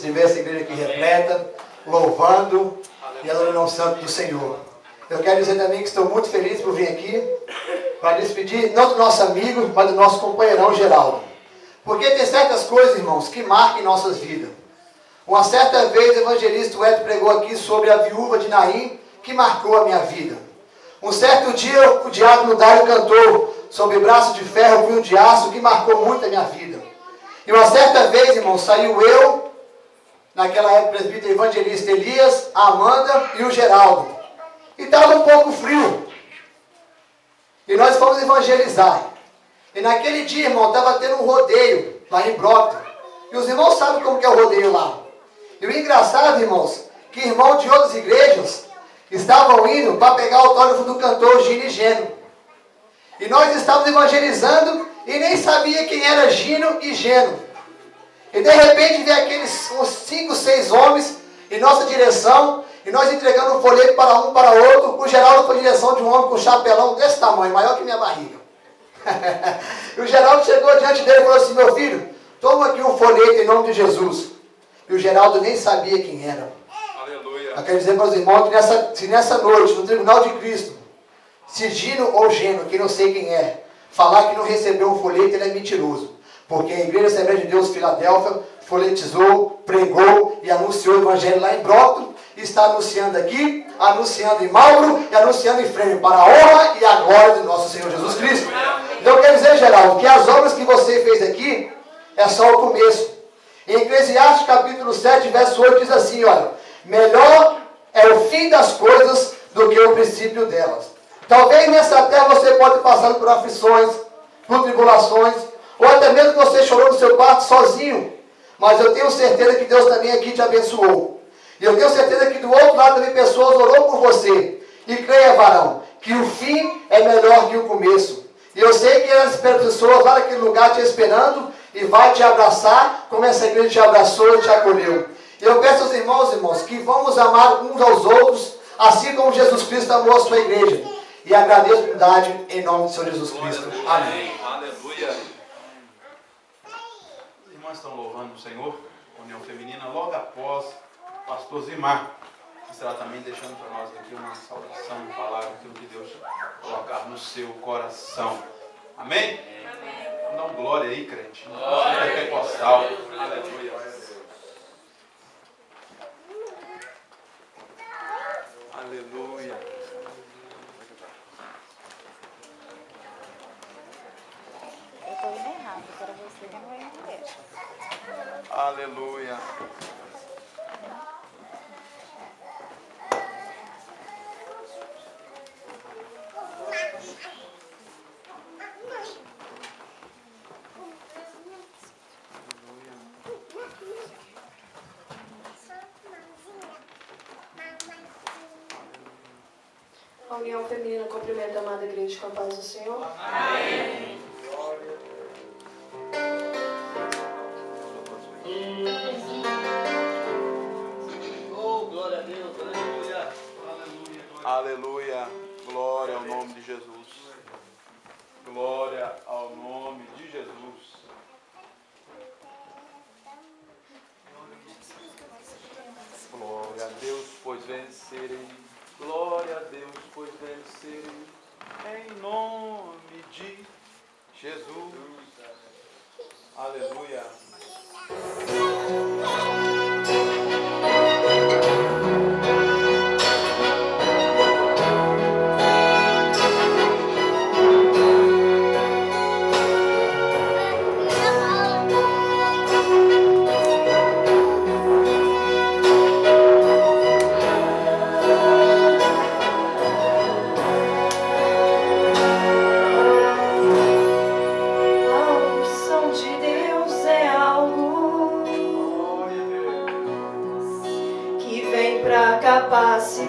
De ver essa igreja aqui repleta, louvando e adorando ao santo do Senhor. Eu quero dizer também que estou muito feliz por vir aqui para despedir, não do nosso amigo, mas do nosso companheirão Geraldo. Porque tem certas coisas, irmãos, que marcam nossas vidas. Uma certa vez o evangelista Hélio pregou aqui sobre a viúva de Naim, que marcou a minha vida. Um certo dia o diácono Dário cantou sobre braço de ferro, punho de aço, que marcou muito a minha vida. E uma certa vez, irmãos, saiu eu, naquela época, o presbítero evangelista Elias, a Amanda e o Geraldo. E estava um pouco frio. E nós fomos evangelizar. E naquele dia, irmão, estava tendo um rodeio lá em Brockton. E os irmãos sabem como que é o rodeio lá. E o engraçado, irmãos, que irmãos de outras igrejas estavam indo para pegar o autógrafo do cantor Gino e Geno. E nós estávamos evangelizando e nem sabia quem era Gino e Geno. E de repente veio aqueles uns 5, 6 homens em nossa direção, e nós entregando um folheto para um, para outro. O Geraldo foi em direção de um homem com um chapelão desse tamanho, maior que minha barriga. E o Geraldo chegou diante dele e falou assim: meu filho, toma aqui um folheto em nome de Jesus. E o Geraldo nem sabia quem era. Aleluia. Eu quero dizer para os irmãos que se nessa noite, no tribunal de Cristo, se Gino ou Geno, que não sei quem é, falar que não recebeu um folheto, ele é mentiroso. Porque a Igreja Assembleia de Deus Filadélfia folhetizou, pregou e anunciou o Evangelho lá em Brockton. E está anunciando aqui, anunciando em Mauro e anunciando em Frêmio, para a honra e a glória do nosso Senhor Jesus Cristo. Então eu quero dizer, Geraldo, que as obras que você fez aqui é só o começo. Em Eclesiastes capítulo 7, verso 8 diz assim, olha: melhor é o fim das coisas do que o princípio delas. Talvez nessa terra você pode ter passado por aflições, por tribulações, ou até mesmo você chorou no seu quarto sozinho. Mas eu tenho certeza que Deus também aqui te abençoou. E eu tenho certeza que do outro lado também pessoas orou por você. E creia, varão, que o fim é melhor que o começo. E eu sei que as pessoas lá naquele lugar te esperando e vai te abraçar, como essa igreja te abraçou e te acolheu. E eu peço aos irmãos, que vamos amar uns aos outros, assim como Jesus Cristo amou a sua igreja. E agradeço a oportunidade em nome do Senhor Jesus Cristo. Amém. Aleluia. Os irmãos estão louvando o Senhor, União Feminina, logo após o pastor Zimar, que estará também deixando para nós aqui uma saudação, uma palavra, aquilo que Deus colocar no seu coração. Amém? Amém. Vamos dar um glória aí, crente. Glória pentecostal. Aleluia. Aleluia. Eu estou indo errado, para você que não vai entender. Aleluia. A União Feminina cumprimenta a amada igreja com a paz do Senhor. Amém. Oh, glória a Deus, aleluia. Aleluia. Glória ao nome de Jesus. Glória ao nome de Jesus. Glória a Deus, pois vencerei. Glória a Deus, pois vencerei. Em nome de Jesus. Aleluia.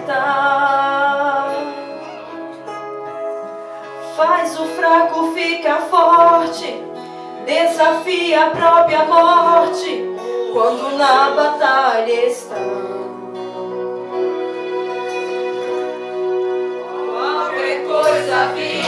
Capacitar, faz o fraco ficar forte, desafia a própria morte quando na batalha está. Qualquer coisa vir